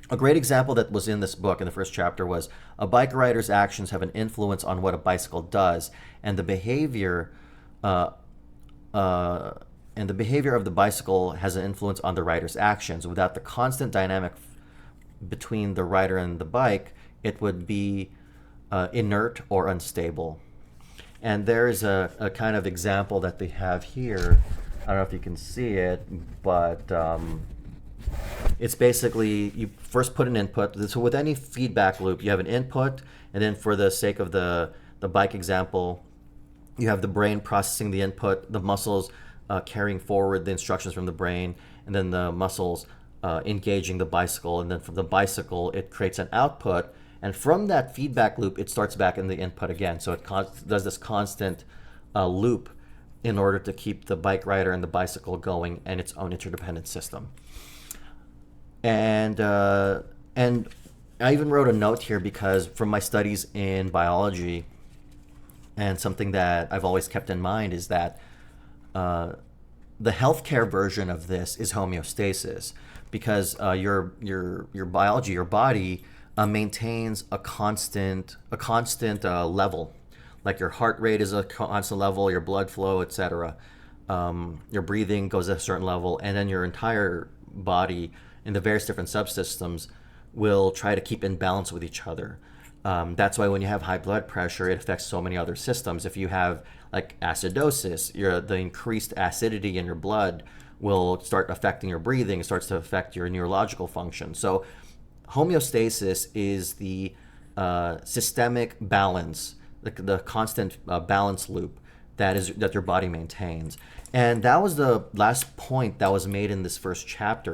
A great example that was in this book in the first chapter was a bike rider's actions have an influence on what a bicycle does, and the behavior uh, uh, and the behavior of the bicycle has an influence on the rider's actions. Without the constant dynamic between the rider and the bike, it would be inert or unstable. And there is a kind of example that they have here. I don't know if you can see it, but it's basically you first put an input. So with any feedback loop, you have an input, and then for the sake of the bike example, you have the brain processing the input, the muscles carrying forward the instructions from the brain, and then the muscles engaging the bicycle. And then from the bicycle, it creates an output. And from that feedback loop, it starts back in the input again. So it does this constant loop in order to keep the bike rider and the bicycle going in its own interdependent system. And I even wrote a note here because from my studies in biology, and something that I've always kept in mind is that the healthcare version of this is homeostasis, because your biology, your body maintains a constant level, like your heart rate is a constant level, your blood flow, etc. Your breathing goes at a certain level, and then your entire body in the various different subsystems will try to keep in balance with each other. That's why when you have high blood pressure, it affects so many other systems. If you have like acidosis, the increased acidity in your blood will start affecting your breathing. It starts to affect your neurological function. So homeostasis is the systemic balance, the constant balance loop that your body maintains. And that was the last point that was made in this first chapter.